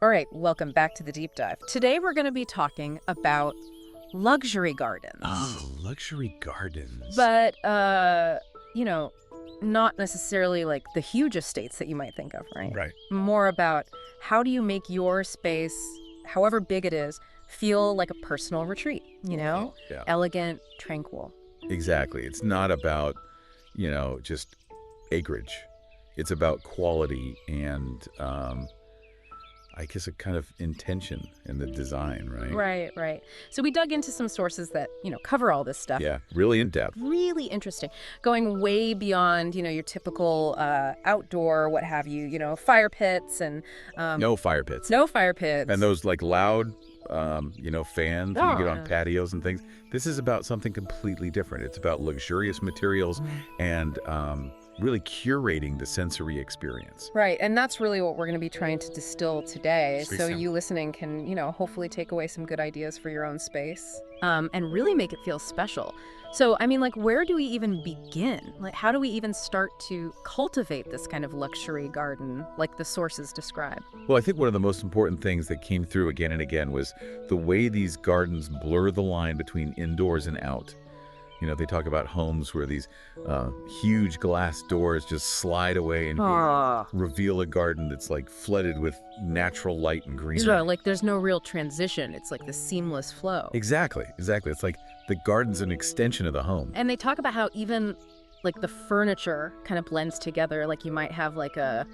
All right, welcome back to the deep dive. Today we're going to be talking about luxury gardens. Oh, luxury gardens. But, not necessarily like the huge estates that you might think of, right? Right. More about how do you make your space, however big it is, feel like a personal retreat, Yeah. Elegant, tranquil. Exactly. It's not about, just acreage. It's about quality and, I guess, a kind of intention in the design, right? Right. So we dug into some sources that, cover all this stuff. Yeah, really in depth. Really interesting. Going way beyond, your typical outdoor, what have you, fire pits and... No fire pits. No fire pits. And those like loud, fans that you get on yeah. patios and things. This is about something completely different. It's about luxurious materials and really curating the sensory experience. Right, and that's really what we're going to be trying to distill today. Space So down. you listening can, hopefully take away some good ideas for your own space and really make it feel special. So, where do we even begin? Like, how do we even start to cultivate this kind of luxury garden like the sources describe? Well, I think one of the most important things that came through again and again was the way these gardens blur the line between indoors and out. They talk about homes where these huge glass doors just slide away and reveal a garden that's like flooded with natural light and greenery. So, like, there's no real transition. It's like the seamless flow. Exactly. It's like the garden's an extension of the home. And they talk about how even, like, the furniture kind of blends together. Like, you might have, like, a...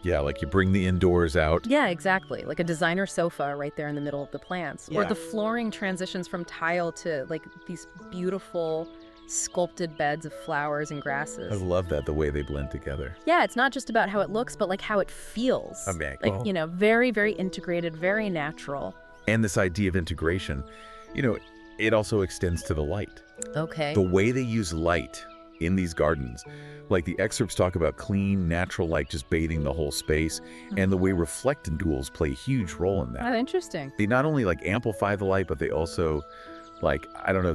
Yeah, like you bring the indoors out. Yeah, exactly. Like a designer sofa right there in the middle of the plants. Or Yeah. the flooring transitions from tile to, like, these beautiful sculpted beds of flowers and I grasses. love that, the way they blend together. Yeah, it's not just about how it looks, but, like, how it feels. Like, Very, very integrated, very natural. And this idea of integration, it also extends to the light. Okay. The way they use light in these gardens, like the excerpts talk about clean, natural light just bathing the whole space, and the way reflectant tools play a huge role in that. Oh, interesting. They not only like amplify the light, but they also it's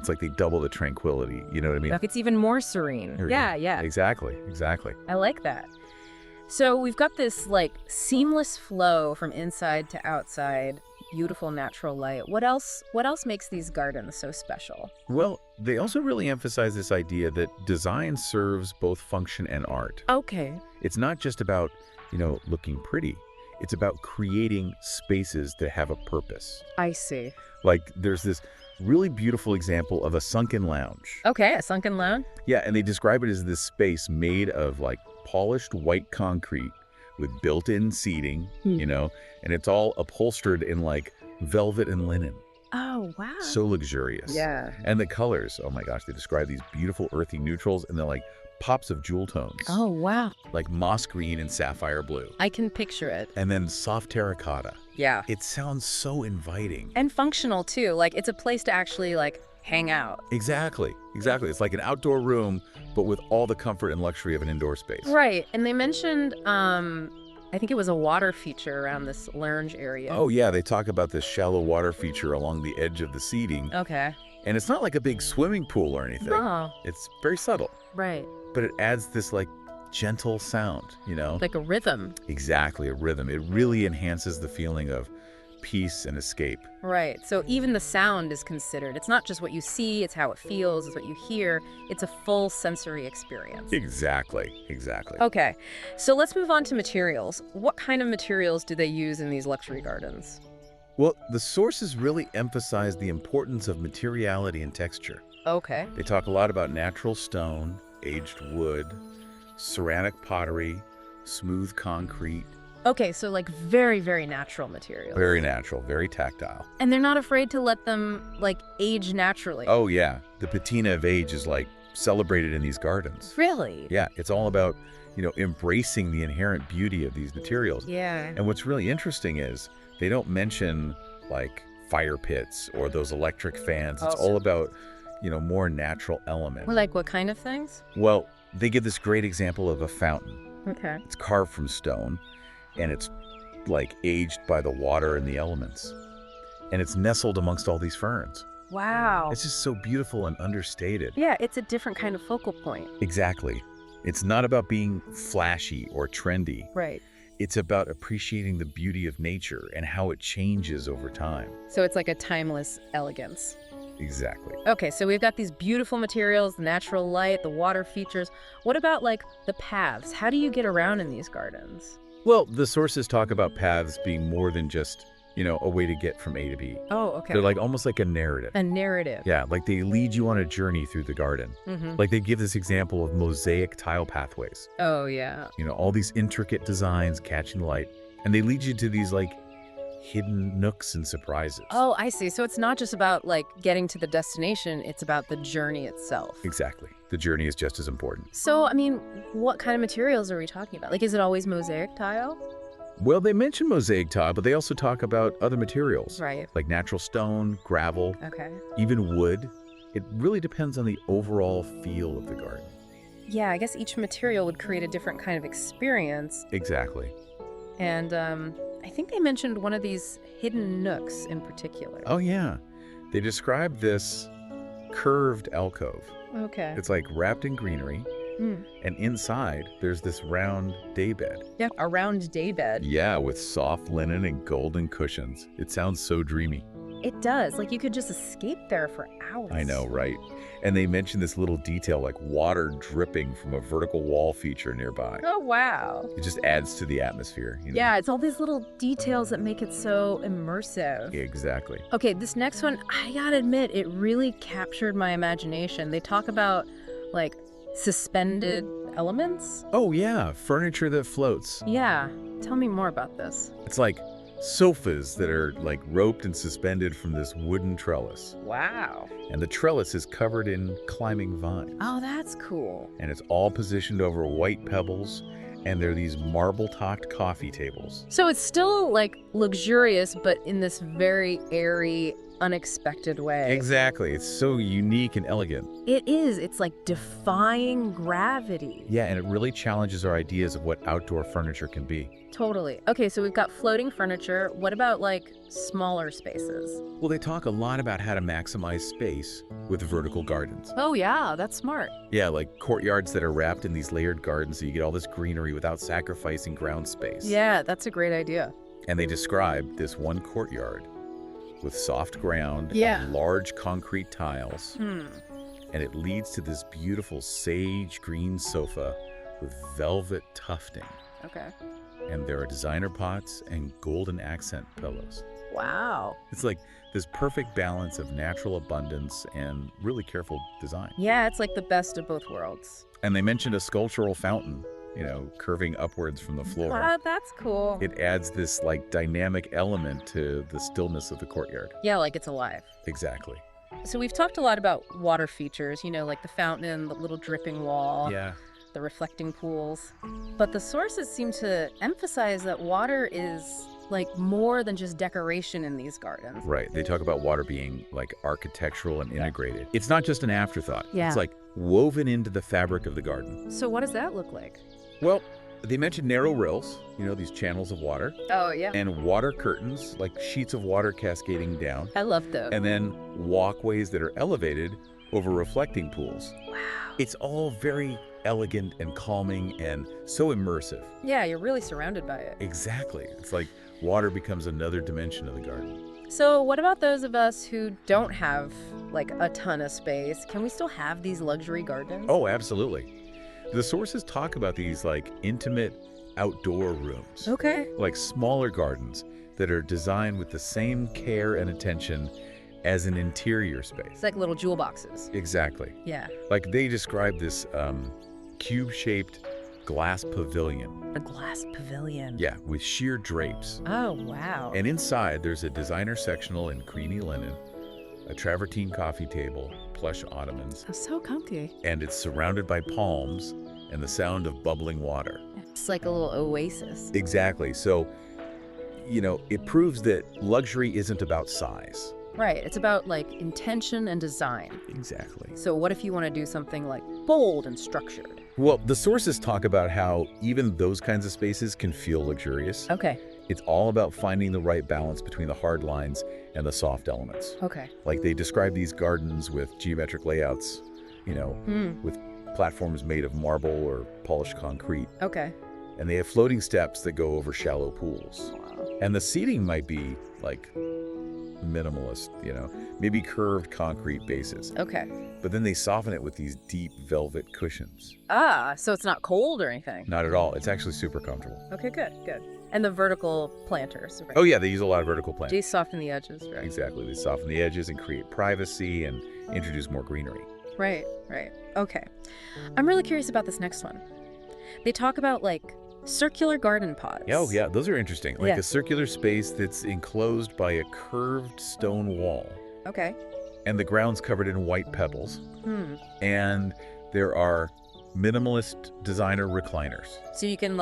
like they double the tranquility. You know what I mean? Like, it's even more serene. There we go. Yeah. Exactly. I like that. So we've got this, like, seamless flow from inside to outside, beautiful natural light. What else makes these gardens so special? Well, they also really emphasize this idea that design serves both function and art. Okay. It's not just about, looking pretty. It's about creating spaces that have a purpose. I see. Like there's this really beautiful example of a sunken lounge. Okay, a sunken lounge? Yeah, and they describe it as this space made of like polished white concrete with built-in seating, and it's all upholstered in like velvet and linen. Oh, wow. So luxurious. Yeah. And the colors, oh my gosh, they describe these beautiful earthy neutrals and they're like pops of jewel tones. Oh, wow. Like moss green and sapphire blue. I can picture it. And then soft terracotta. Yeah. It sounds so inviting. And functional, too. Like, it's a place to actually, like, hang out. Exactly. It's like an outdoor room, but with all the comfort and luxury of an indoor space. Right. And they mentioned, I think it was a water feature around this lounge area. Oh, yeah. They talk about this shallow water feature along the edge of the seating. Okay. And it's not like a big swimming pool or anything. Oh. It's very subtle. Right. But it adds this, like, gentle sound, Like a rhythm. Exactly, a rhythm. It really enhances the feeling of peace and escape. Right. So even the sound is considered. It's not just what you see, it's how it feels, it's what you hear. It's a full sensory experience. Exactly. Okay. So let's move on to materials. What kind of materials do they use in these luxury gardens? Well, the sources really emphasize the importance of materiality and texture. Okay. They talk a lot about natural stone, aged wood, ceramic pottery, smooth concrete. Okay, so like very, very natural materials. Very natural, very tactile. And they're not afraid to let them, like, age naturally. Oh, yeah. The patina of age is, like, celebrated in these gardens. Really? Yeah, it's all about, embracing the inherent beauty of these materials. Yeah. And what's really interesting is they don't mention, like, fire pits or those electric fans. It's all about, more natural elements. Well, like what kind of things? Well, they give this great example of a fountain. Okay. It's carved from stone, and it's, like, aged by the water and the elements. And it's nestled amongst all these ferns. Wow. It's just so beautiful and understated. Yeah, it's a different kind of focal point. Exactly. It's not about being flashy or trendy. Right. It's about appreciating the beauty of nature and how it changes over time. So it's like a timeless elegance. Exactly. Okay, so we've got these beautiful materials, the natural light, the water features. What about like the paths? How do you get around in these gardens? Well, the sources talk about paths being more than just, a way to get from A to B. Oh, okay. They're like almost like a narrative. A narrative. Yeah, like they lead you on a journey through the garden. Like they give this example of mosaic tile pathways. Oh, yeah. All these intricate designs catching light. And they lead you to these like hidden nooks and surprises. Oh, I see. So it's not just about like getting to the destination, it's about the journey itself. Exactly. The journey is just as important. So, I mean, what kind of materials are we talking about? Like, is it always mosaic tile? Well, they mention mosaic tile, but they also talk about other materials. Right. Like natural stone, gravel, Okay. even wood. It really depends on the overall feel of the garden. Yeah, I guess each material would create a different kind of experience. Exactly. And I think they mentioned one of these hidden nooks in particular. Oh, yeah. They describe this curved alcove. Okay. It's like wrapped in greenery, Mm. and inside there's this round daybed. Yeah, a round daybed. Yeah, with soft linen and golden cushions. It sounds so dreamy. It does. Like you could just escape there for hours. I know, right? And they mention this little detail like water dripping from a vertical wall feature nearby. Oh, wow. It just adds to the atmosphere. Yeah, it's all these little details that make it so immersive. Exactly. Okay, this next one, I gotta admit, it really captured my imagination. They talk about, like, suspended elements. Oh, yeah. Furniture that floats. Yeah, tell me more about this. It's like sofas that are like roped and suspended from this wooden trellis. Wow. And the trellis is covered in climbing vines. Oh, that's cool. And it's all positioned over white pebbles. And there are these marble-topped coffee tables. So it's still, like, luxurious, but in this very airy, unexpected way. Exactly. It's so unique and elegant. It is. It's like defying gravity. Yeah, and it really challenges our ideas of what outdoor furniture can be. Totally. Okay, so we've got floating furniture. What about, like, smaller spaces? Well, they talk a lot about how to maximize space with vertical gardens. Oh, yeah, that's smart. Yeah, like courtyards that are wrapped in these layered gardens so you get all this greenery without sacrificing ground space. Yeah, that's a great idea. And they describe this one courtyard with soft ground Yeah. and large concrete tiles. Hmm. And it leads to this beautiful sage green sofa with velvet tufting. Okay. And there are designer pots and golden accent pillows. Wow. It's like this perfect balance of natural abundance and really careful design. Yeah, it's like the best of both worlds. And they mentioned a sculptural fountain, curving upwards from the floor. That's cool. It adds this like dynamic element to the stillness of the courtyard. Yeah, like it's alive. Exactly. So we've talked a lot about water features, like the fountain, the little dripping wall, Yeah. the reflecting pools. But the sources seem to emphasize that water is like more than just decoration in these gardens. Right. They talk about water being like architectural and integrated. It's not just an afterthought. Yeah. It's like woven into the fabric of the garden. So what does that look like? Well, they mentioned narrow rills, these channels of water, Oh, yeah. and water curtains, like sheets of water cascading down, I love those. and then walkways that are elevated over reflecting pools. Wow. It's all very elegant and calming and so immersive. Yeah, you're really surrounded by it. Exactly. It's like water becomes another dimension of the garden. So what about those of us who don't have like a ton of space? Can we still have these luxury gardens? Oh, absolutely. The sources talk about these like intimate outdoor rooms, Okay. like smaller gardens that are designed with the same care and attention as an interior space. It's like little jewel boxes. Exactly. Yeah. Like they describe this cube-shaped glass pavilion. A glass pavilion. Yeah, with sheer drapes. Oh, wow. And inside, there's a designer sectional in creamy linen, a travertine coffee table, plush ottomans, That's so comfy. and it's surrounded by palms and the sound of bubbling water. It's like a little oasis. Exactly. So, it proves that luxury isn't about size. Right. It's about like intention and design. Exactly. So what if you want to do something like bold and structured? Well, the sources talk about how even those kinds of spaces can feel luxurious. Okay. It's all about finding the right balance between the hard lines and the soft elements. Okay. Like they describe these gardens with geometric layouts, with platforms made of marble or polished concrete. Okay. And they have floating steps that go over shallow pools. Wow. And the seating might be like minimalist, maybe curved concrete bases. Okay. But then they soften it with these deep velvet cushions. Ah, so it's not cold or anything. Not at all. It's actually super comfortable. Okay, good. And the vertical planters, right? Oh yeah, they use a lot of vertical plants. They soften the edges, right? Exactly. They soften the edges and create privacy and introduce more greenery. Right. Okay. I'm really curious about this next one. They talk about circular garden pods. Oh yeah, those are interesting. Like Yeah. a circular space that's enclosed by a curved stone wall. Okay. And the ground's covered in white pebbles. Hmm. And there are minimalist designer recliners. So you can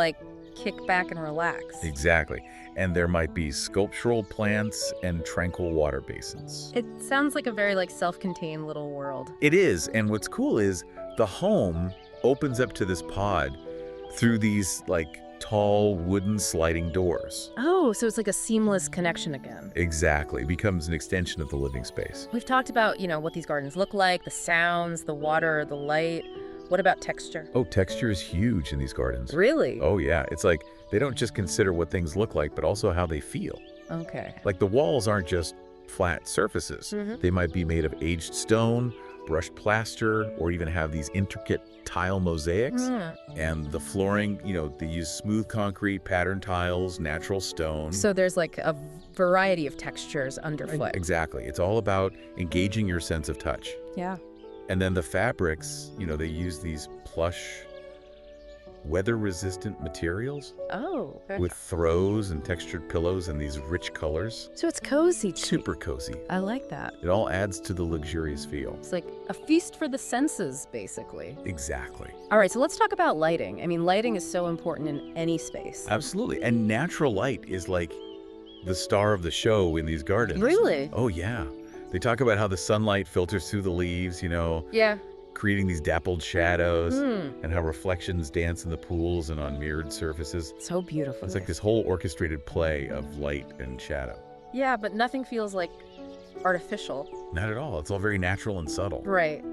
kick back and relax. Exactly. And there might be sculptural plants and tranquil water basins. It sounds like a very self-contained little world. It is. And what's cool is the home opens up to this pod through these tall wooden sliding doors. Oh, so it's like a seamless connection again. Exactly. It becomes an extension of the living space. We've talked about, what these gardens look like, the sounds, the water, the light. What about texture? Oh, texture is huge in these gardens. Really? Oh, yeah. It's like they don't just consider what things look like, but also how they feel. Okay. Like the walls aren't just flat surfaces. Mhm. They might be made of aged stone, brushed plaster, or even have these intricate tile mosaics. Mm. And the flooring, they use smooth concrete, patterned tiles, natural stone. So there's a variety of textures underfoot. Exactly. It's all about engaging your sense of touch. Yeah. And then the fabrics, they use these plush, weather-resistant materials Oh, okay. with throws and textured pillows and these rich colors. So it's cozy too. Super cozy. I like that. It all adds to the luxurious feel. It's like a feast for the senses, basically. Exactly. All right, so let's talk about lighting. I mean, lighting is so important in any space. Absolutely. And natural light is like the star of the show in these gardens. Really? Oh, yeah. They talk about how the sunlight filters through the leaves, Yeah. creating these dappled shadows, Hmm. and how reflections dance in the pools and on mirrored surfaces. So beautiful. It's like this whole orchestrated play of light and shadow. Yeah, but nothing feels artificial. Not at all. It's all very natural and subtle. Right.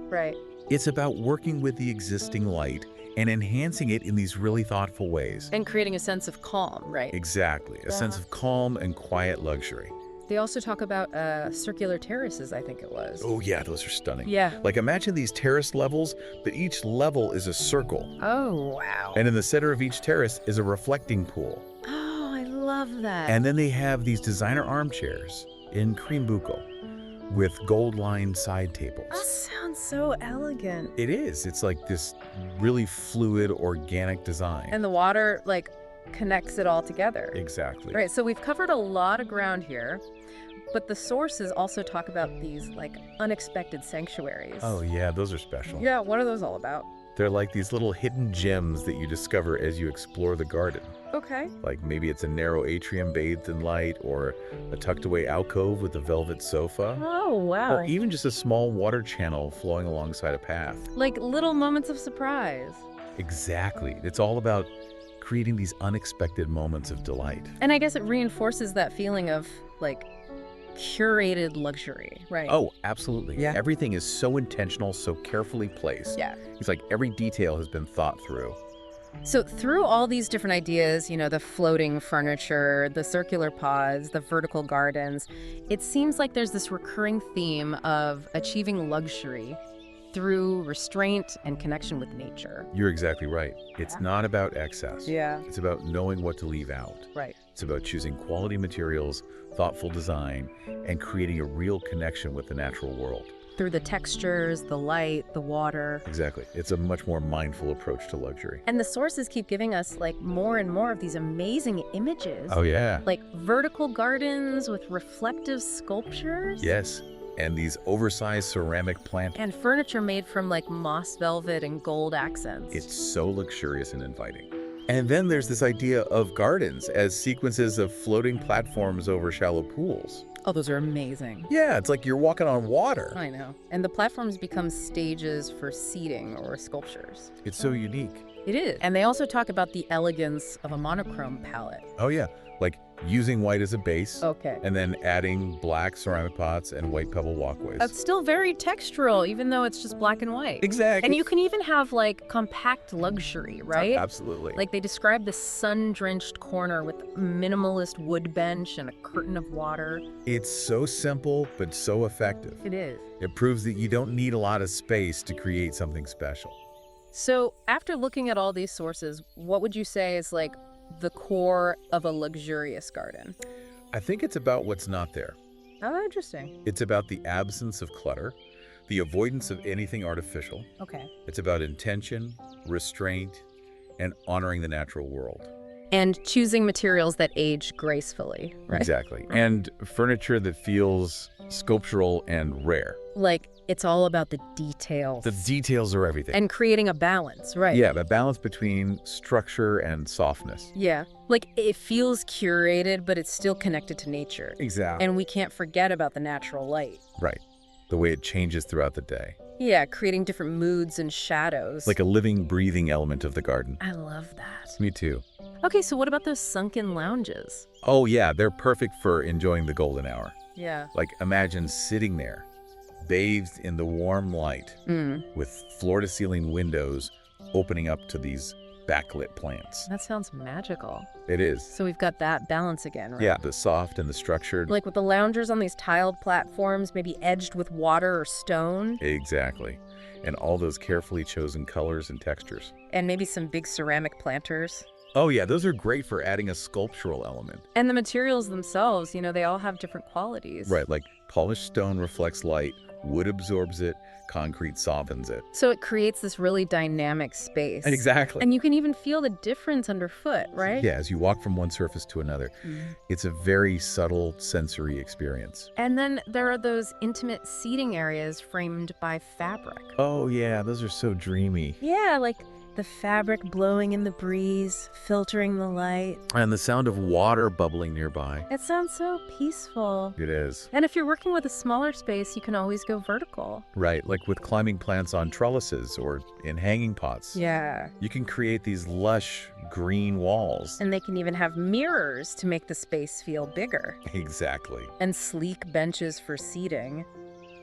It's about working with the existing light and enhancing it in these really thoughtful ways. And creating a sense of calm, right? Exactly. A sense of calm and quiet luxury. They also talk about circular terraces, I think it was. Oh, yeah, those are stunning. Yeah. Like imagine these terrace levels, but each level is a circle. Oh, wow. And in the center of each terrace is a reflecting pool. Oh, I love that. And then they have these designer armchairs in cream buccal with gold-lined side that tables. sounds so elegant. It is. It's like this really fluid, organic design. And the water, connects it all together. Exactly. Right, so we've covered a lot of ground here, but the sources also talk about these, unexpected sanctuaries. Oh, yeah, those are special. Yeah, what are those all about? They're like these little hidden gems that you discover as you explore the garden. Okay. Like maybe it's a narrow atrium bathed in light, or a tucked away alcove with a velvet sofa, Oh, wow. or even just a small water channel flowing alongside a path. Like little moments of surprise. Exactly. It's all about creating these unexpected moments of delight. And I guess it reinforces that feeling of, curated luxury, right? Oh, absolutely. Yeah. Everything is so intentional, so carefully placed. Yeah. It's like every detail has been thought through. So through all these different ideas, the floating furniture, the circular pods, the vertical gardens, it seems like there's this recurring theme of achieving luxury through restraint and connection with nature. You're exactly right. It's not about excess. Yeah. It's about knowing what to leave out. Right. It's about choosing quality materials, thoughtful design, and creating a real connection with the natural world. Through the textures, the light, the water. Exactly. It's a much more mindful approach to luxury. And the sources keep giving us more and more of these amazing images. Oh, yeah. Like vertical gardens with reflective sculptures. Yes. And these oversized ceramic plant. And furniture made from moss velvet and gold accents. It's so luxurious and inviting. And then there's this idea of gardens as sequences of floating platforms over shallow pools. Oh, those are amazing. Yeah, it's like you're walking on water. I know. And the platforms become stages for seating or sculptures. It's so unique. It is. And they also talk about the elegance of a monochrome palette. Oh, yeah. Like using white as a base, Okay. and then adding black ceramic pots and white pebble walkways. That's still very textural, even though it's just black and white. Exactly. And you can even have, like, compact luxury, right? Absolutely. Like, they describe the sun-drenched corner with minimalist wood bench and a curtain of water. It's so simple, but so effective. It is. It proves that you don't need a lot of space to create something special. So, after looking at all these sources, what would you say is, like, the core of a luxurious garden? I think it's about what's not there. Oh, interesting. It's about the absence of clutter, the avoidance of anything artificial. Okay. It's about intention, restraint, and honoring the natural world. And choosing materials that age gracefully, right? Exactly. And furniture that feels sculptural and rare. Like, it's all about the details. The details are everything. And creating a balance, right? Yeah, the balance between structure and softness. Yeah. Like, it feels curated, but it's still connected to nature. Exactly. And we can't forget about the natural light. Right. The way it changes throughout the day. Yeah, creating different moods and shadows. Like a living, breathing element of the garden. I love that. Me too. Okay, so what about those sunken lounges? Oh yeah, they're perfect for enjoying the golden hour. Yeah. Like imagine sitting there, bathed in the warm light, with floor-to-ceiling windows opening up to these backlit plants. That sounds magical. It is. So we've got that balance again, right? Yeah, the soft and the structured. Like with the loungers on these tiled platforms, maybe edged with water or stone. Exactly. And all those carefully chosen colors and textures. And maybe some big ceramic planters. Oh yeah, those are great for adding a sculptural element. And the materials themselves, they all have different qualities. Right, like polished stone reflects light, wood absorbs it, concrete softens it. So it creates this really dynamic space. Exactly. And you can even feel the difference underfoot, right? Yeah, as you walk from one surface to another, it's a very subtle sensory experience. And then there are those intimate seating areas framed by fabric. Oh yeah, those are so dreamy. Yeah, like the fabric blowing in the breeze, filtering the light. And the sound of water bubbling nearby. It sounds so peaceful. It is. And if you're working with a smaller space, you can always go vertical. Right, like with climbing plants on trellises or in hanging pots. Yeah. You can create these lush green walls. And they can even have mirrors to make the space feel bigger. Exactly. And sleek benches for seating.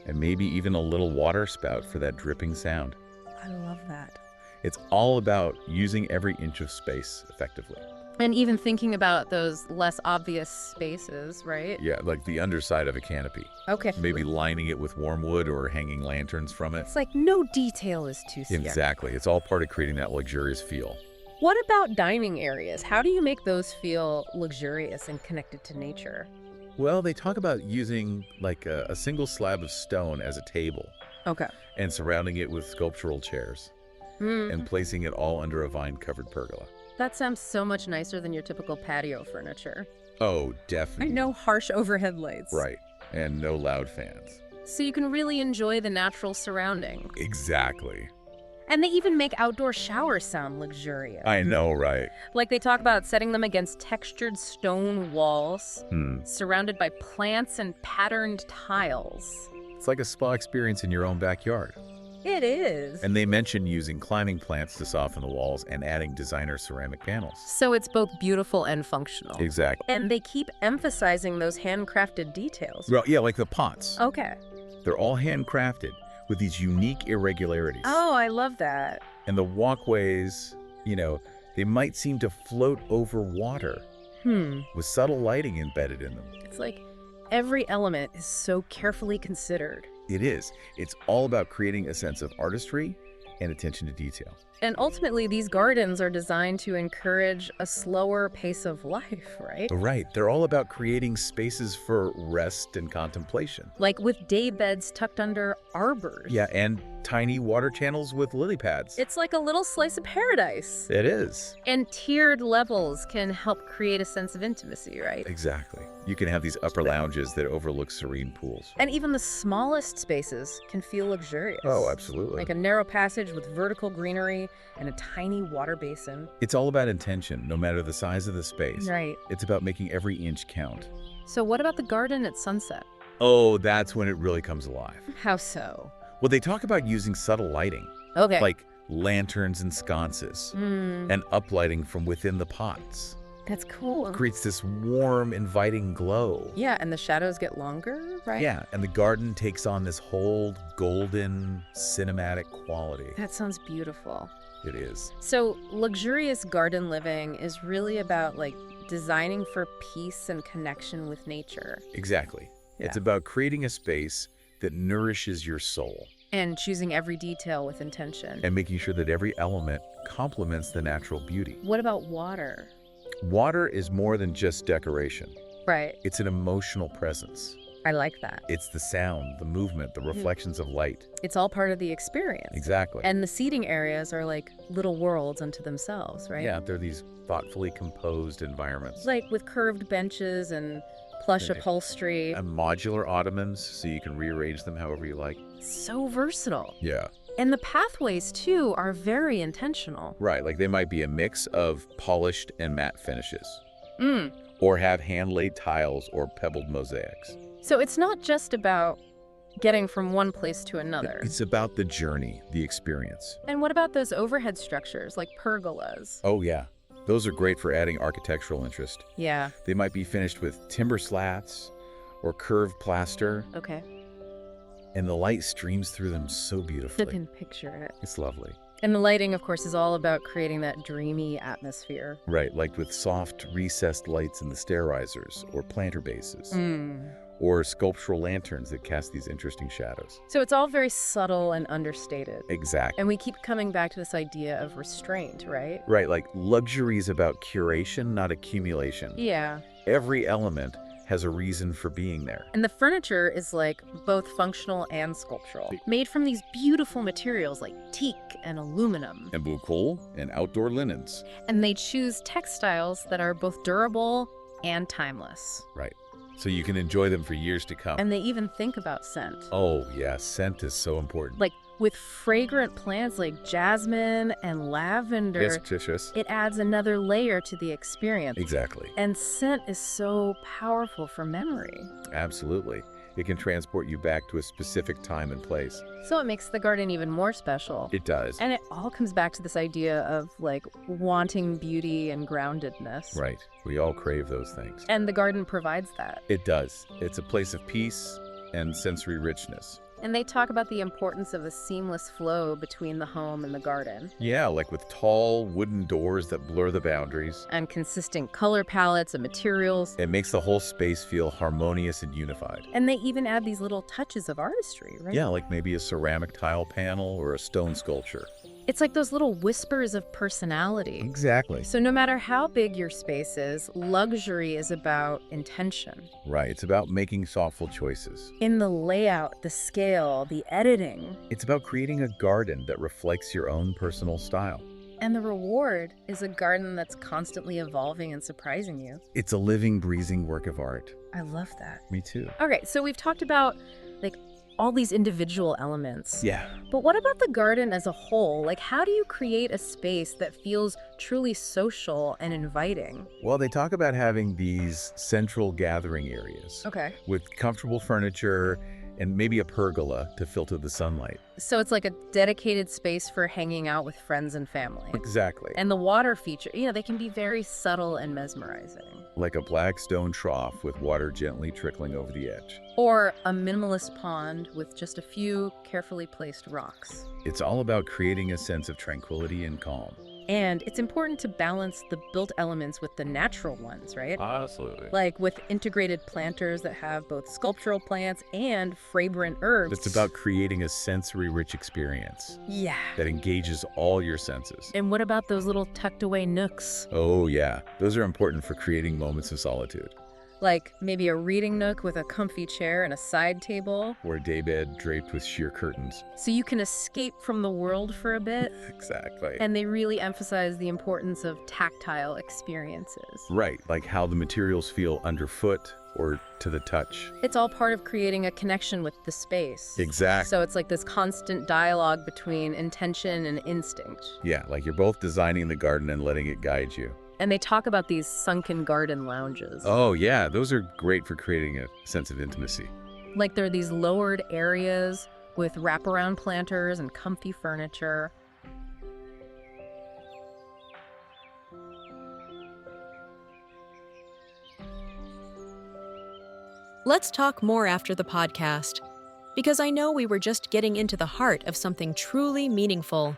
And maybe even a little water spout for that dripping sound. I love that. It's all about using every inch of space effectively. And even thinking about those less obvious spaces, right? Yeah, like the underside of a canopy. Okay. Maybe lining it with warm wood or hanging lanterns from it. It's like no detail is too scary. Exactly. It's all part of creating that luxurious feel. What about dining areas? How do you make those feel luxurious and connected to nature? Well, they talk about using like a single slab of stone as a table Okay. and surrounding it with sculptural chairs and placing it all under a vine-covered pergola. That sounds so much nicer than your typical patio furniture. Oh, I definitely. know harsh overhead lights. Right. And no loud fans. So you can really enjoy the natural surroundings. Exactly. And they even make outdoor showers sound luxurious. I know, right? Like they talk about setting them against textured stone walls, surrounded by plants and patterned tiles. It's like a spa experience in your own backyard. It is. And they mention using climbing plants to soften the walls and adding designer ceramic panels. So it's both beautiful and functional. Exactly. And they keep emphasizing those handcrafted details. Well, yeah, like the pots. Okay. They're all handcrafted with these unique irregularities. Oh, I love that. And the walkways, they might seem to float over water with subtle lighting embedded in them. It's like every element is so carefully considered. It is. It's all about creating a sense of artistry and attention to detail. And ultimately, these gardens are designed to encourage a slower pace of life, right? Right. They're all about creating spaces for rest and contemplation. Like with day beds tucked under arbors. Yeah, and tiny water channels with lily pads. It's like a little slice of paradise. It is. And tiered levels can help create a sense of intimacy, right? Exactly. You can have these upper lounges that overlook serene pools. And even the smallest spaces can feel luxurious. Oh, absolutely. Like a narrow passage with vertical greenery and a tiny water basin. It's all about intention, no matter the size of the space. Right. It's about making every inch count. So what about the garden at sunset? Oh, that's when it really comes alive. How so? Well, they talk about using subtle lighting, Okay. like lanterns and sconces, and uplighting from within the pots. That's cool. Creates this warm, inviting glow. Yeah, and the shadows get longer, right? Yeah, and the garden takes on this whole golden, cinematic quality. That sounds beautiful. It is. So luxurious garden living is really about like designing for peace and connection with nature. Exactly. Yeah. It's about creating a space that nourishes your soul. And choosing every detail with intention. And making sure that every element complements the natural beauty. What about water? Water is more than just decoration. Right. It's an emotional presence. I like that. It's the sound, the movement, the reflections of light. It's all part of the experience. Exactly. And the seating areas are like little worlds unto themselves, right? Yeah, they're these thoughtfully composed environments. Like with curved benches and plush Right. upholstery. And modular ottomans, so you can rearrange them however you like. So versatile. Yeah. And the pathways, too, are very intentional. Right, like they might be a mix of polished and matte finishes. Mm. Or have hand-laid tiles or pebbled mosaics. So it's not just about getting from one place to another. It's about the journey, the experience. And what about those overhead structures, like pergolas? Oh yeah, those are great for adding architectural interest. Yeah, They might be finished with timber slats or curved plaster, okay. and the light streams through them so I beautifully. can picture it. It's lovely. And the lighting, of course, is all about creating that dreamy atmosphere. Right, like with soft recessed lights in the stair risers or planter bases, Mm. or sculptural lanterns that cast these interesting shadows. So it's all very subtle and understated. Exactly. And we keep coming back to this idea of restraint, right? Right, like luxury is about curation, not accumulation. Yeah. Every element has a reason for being there. And the furniture is like both functional and sculptural, made from these beautiful materials like teak and aluminum. And bucol and outdoor linens. And they choose textiles that are both durable and timeless. Right. So you can enjoy them for years to come. And they even think about scent. Oh, yeah, scent is so important. Like with fragrant plants like jasmine and lavender, Spacious. it adds another layer to the experience. Exactly. And scent is so powerful for memory. Absolutely. It can transport you back to a specific time and place. So it makes the garden even more special. It does. And it all comes back to this idea of like wanting beauty and groundedness. Right. We all crave those things. And the garden provides that. It does. It's a place of peace and sensory richness. And they talk about the importance of a seamless flow between the home and the garden. Yeah, like with tall wooden doors that blur the boundaries. And consistent color palettes and materials. It makes the whole space feel harmonious and unified. And they even add these little touches of artistry, right? Yeah, like maybe a ceramic tile panel or a stone sculpture. It's like those little whispers of personality. Exactly. So no matter how big your space is, luxury is about intention. Right. It's about making thoughtful choices. In the layout, the scale, the editing. It's about creating a garden that reflects your own personal style. And the reward is a garden that's constantly evolving and surprising you. It's a living, breathing work of art. I love that. Me too. Okay, so we've talked about like all these individual elements. Yeah. But what about the garden as a whole? Like, how do you create a space that feels truly social and inviting? Well, they talk about having these central gathering areas Okay. with comfortable furniture and maybe a pergola to filter the sunlight. So it's like a dedicated space for hanging out with friends and family. Exactly. And the water feature, they can be very subtle and mesmerizing. Like a black stone trough with water gently trickling over the edge. Or a minimalist pond with just a few carefully placed rocks. It's all about creating a sense of tranquility and calm. And it's important to balance the built elements with the natural ones, right? Absolutely. Like with integrated planters that have both sculptural plants and fragrant herbs. It's about creating a sensory-rich experience Yeah. that engages all your senses. And what about those little tucked away nooks? Oh yeah, those are important for creating moments of solitude. Like maybe a reading nook with a comfy chair and a side table, Or a daybed draped with sheer curtains. so you can escape from the world for a bit. Exactly. And they really emphasize the importance of tactile experiences. Right, like how the materials feel underfoot or to the touch. It's all part of creating a connection with the space. Exactly. So it's like this constant dialogue between intention and instinct. Yeah, like you're both designing the garden and letting it guide you. And they talk about these sunken garden lounges. Oh yeah, those are great for creating a sense of intimacy. Like there are these lowered areas with wraparound planters and comfy furniture. Let's talk more after the podcast, because I know we were just getting into the heart of something truly meaningful.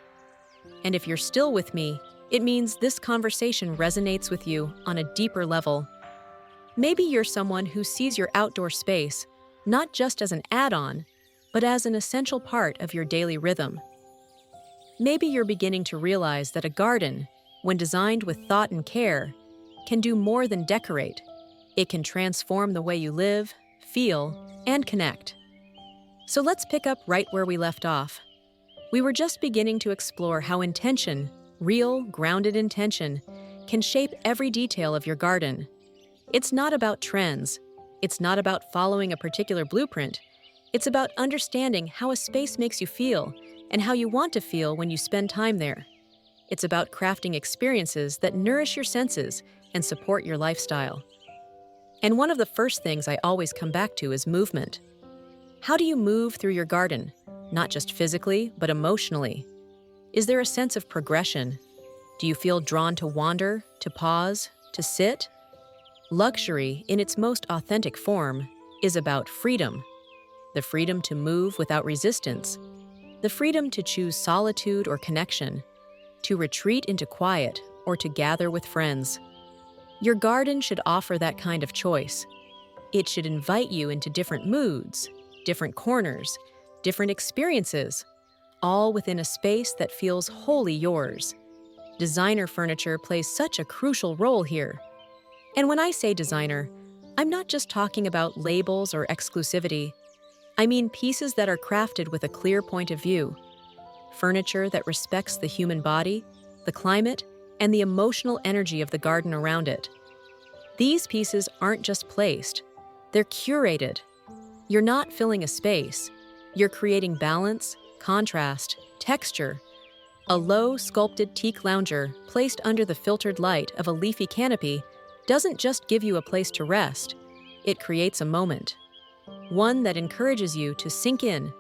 And if you're still with me, it means this conversation resonates with you on a deeper level. Maybe you're someone who sees your outdoor space not just as an add-on, but as an essential part of your daily rhythm. Maybe you're beginning to realize that a garden, when designed with thought and care, can do more than decorate. It can transform the way you live, feel, and connect. So let's pick up right where we left off. We were just beginning to explore how intention, real, grounded intention, can shape every detail of your garden. It's not about trends. It's not about following a particular blueprint. It's about understanding how a space makes you feel and how you want to feel when you spend time there. It's about crafting experiences that nourish your senses and support your lifestyle. And one of the first things I always come back to is movement. How do you move through your garden? Not just physically, but emotionally. Is there a sense of progression? Do you feel drawn to wander, to pause, to sit? Luxury, in its most authentic form, is about freedom. The freedom to move without resistance. The freedom to choose solitude or connection, to retreat into quiet or to gather with friends. Your garden should offer that kind of choice. It should invite you into different moods, different corners, different experiences, all within a space that feels wholly yours. Designer furniture plays such a crucial role here. And when I say designer, I'm not just talking about labels or exclusivity. I mean pieces that are crafted with a clear point of view. Furniture that respects the human body, the climate, and the emotional energy of the garden around it. These pieces aren't just placed, they're curated. You're not filling a space, you're creating balance, contrast, texture. A low, sculpted teak lounger placed under the filtered light of a leafy canopy doesn't just give you a place to rest, it creates a moment. One that encourages you to sink in,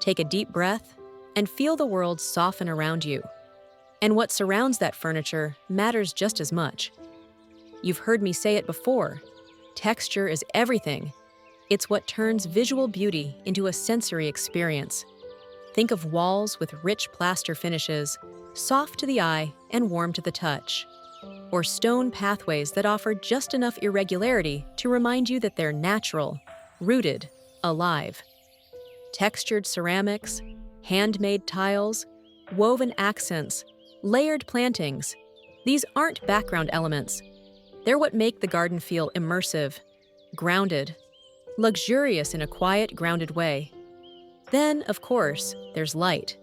take a deep breath, and feel the world soften around you. And what surrounds that furniture matters just as much. You've heard me say it before, texture is everything. It's what turns visual beauty into a sensory experience. Think of walls with rich plaster finishes, soft to the eye and warm to the touch. Or stone pathways that offer just enough irregularity to remind you that they're natural, rooted, alive. Textured ceramics, handmade tiles, woven accents, layered plantings. These aren't background elements. They're what make the garden feel immersive, grounded, luxurious in a quiet, grounded way. Then, of course, there's light.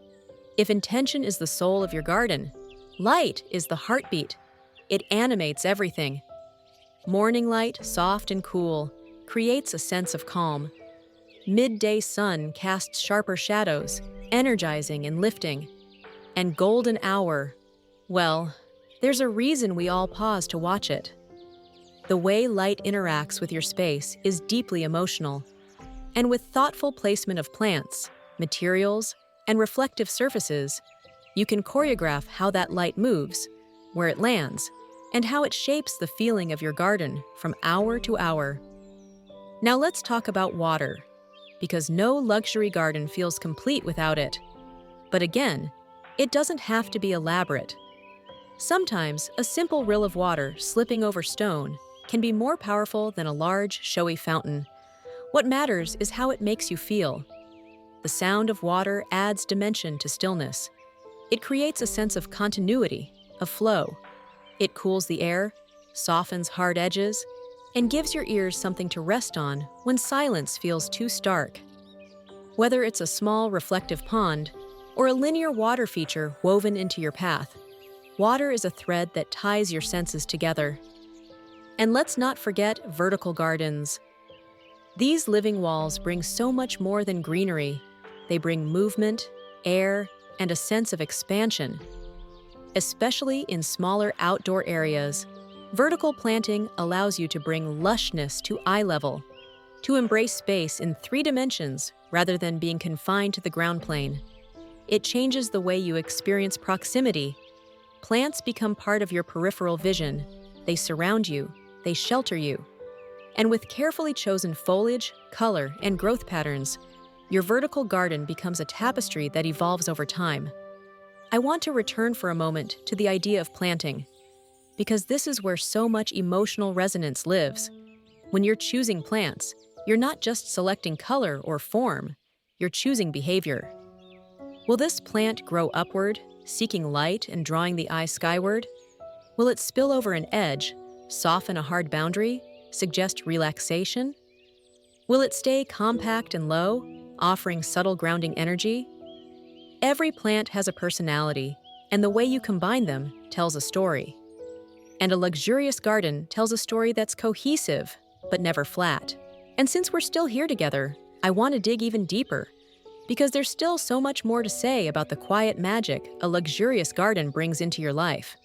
If intention is the soul of your garden, light is the heartbeat. It animates everything. Morning light, soft and cool, creates a sense of calm. Midday sun casts sharper shadows, energizing and lifting. And golden hour, well, there's a reason we all pause to watch it. The way light interacts with your space is deeply emotional. And with thoughtful placement of plants, materials, and reflective surfaces, you can choreograph how that light moves, where it lands, and how it shapes the feeling of your garden from hour to hour. Now let's talk about water, because no luxury garden feels complete without it. But again, it doesn't have to be elaborate. Sometimes a simple rill of water slipping over stone can be more powerful than a large, showy fountain. What matters is how it makes you feel. The sound of water adds dimension to stillness. It creates a sense of continuity, of flow. It cools the air, softens hard edges, and gives your ears something to rest on when silence feels too stark. Whether it's a small reflective pond or a linear water feature woven into your path, water is a thread that ties your senses together. And let's not forget vertical gardens. These living walls bring so much more than greenery. They bring movement, air, and a sense of expansion. Especially in smaller outdoor areas, vertical planting allows you to bring lushness to eye level, to embrace space in 3 dimensions rather than being confined to the ground plane. It changes the way you experience proximity. Plants become part of your peripheral vision. They surround you. They shelter you. And with carefully chosen foliage, color, and growth patterns, your vertical garden becomes a tapestry that evolves over time. I want to return for a moment to the idea of planting, because this is where so much emotional resonance lives. When you're choosing plants, you're not just selecting color or form, you're choosing behavior. Will this plant grow upward, seeking light and drawing the eye skyward? Will it spill over an edge, soften a hard boundary, suggest relaxation? Will it stay compact and low, offering subtle grounding energy? Every plant has a personality, and the way you combine them tells a story. And a luxurious garden tells a story that's cohesive, but never flat. And since we're still here together, I want to dig even deeper, because there's still so much more to say about the quiet magic a luxurious garden brings into your life.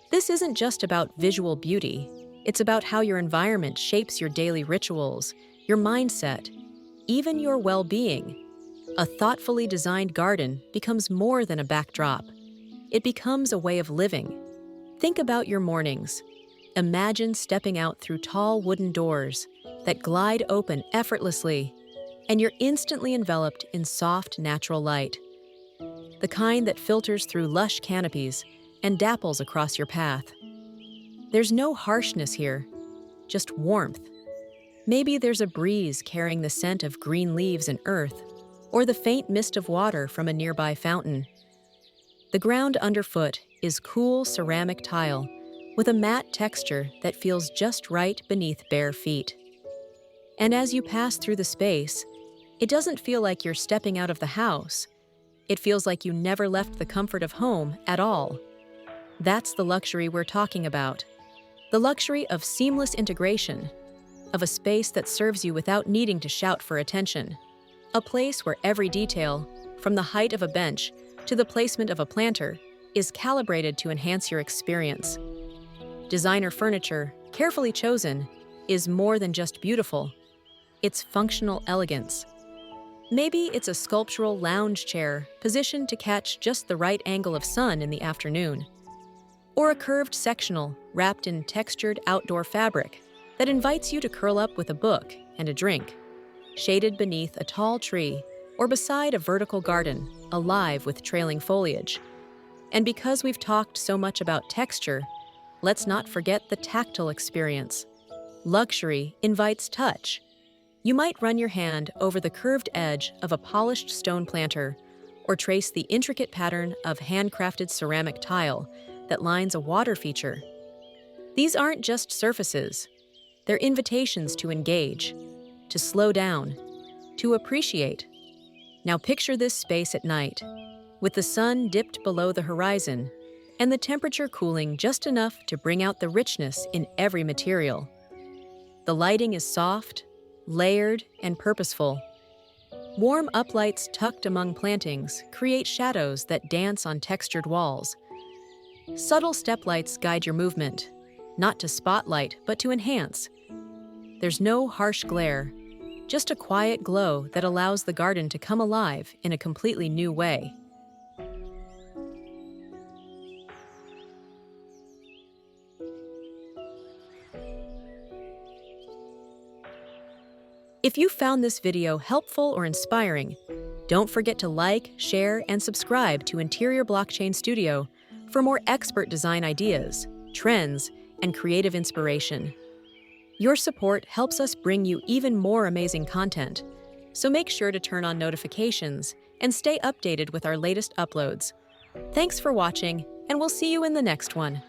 This isn't just about visual beauty, it's about how your environment shapes your daily rituals, your mindset, even your well-being. A thoughtfully designed garden becomes more than a backdrop. It becomes a way of living. Think about your mornings. Imagine stepping out through tall wooden doors that glide open effortlessly, and you're instantly enveloped in soft, natural light. The kind that filters through lush canopies and dapples across your path. There's no harshness here, just warmth. Maybe there's a breeze carrying the scent of green leaves and earth, or the faint mist of water from a nearby fountain. The ground underfoot is cool ceramic tile with a matte texture that feels just right beneath bare feet. And as you pass through the space, it doesn't feel like you're stepping out of the house. It feels like you never left the comfort of home at all. That's the luxury we're talking about. The luxury of seamless integration, of a space that serves you without needing to shout for attention. A place where every detail, from the height of a bench to the placement of a planter, is calibrated to enhance your experience. Designer furniture, carefully chosen, is more than just beautiful. It's functional elegance. Maybe it's a sculptural lounge chair positioned to catch just the right angle of sun in the afternoon. Or a curved sectional wrapped in textured outdoor fabric that invites you to curl up with a book and a drink, shaded beneath a tall tree or beside a vertical garden, alive with trailing foliage. And because we've talked so much about texture, let's not forget the tactile experience. Luxury invites touch. You might run your hand over the curved edge of a polished stone planter or trace the intricate pattern of handcrafted ceramic tile that lines a water feature. These aren't just surfaces. They're invitations to engage, to slow down, to appreciate. Now picture this space at night, with the sun dipped below the horizon and the temperature cooling just enough to bring out the richness in every material. The lighting is soft, layered, and purposeful. Warm uplights tucked among plantings create shadows that dance on textured walls. Subtle step lights guide your movement, not to spotlight, but to enhance. There's no harsh glare, just a quiet glow that allows the garden to come alive in a completely new way. If you found this video helpful or inspiring, don't forget to like, share, and subscribe to Interior Blockchain Studio for more expert design ideas, trends, and creative inspiration. Your support helps us bring you even more amazing content, so make sure to turn on notifications and stay updated with our latest uploads. Thanks for watching, and we'll see you in the next one.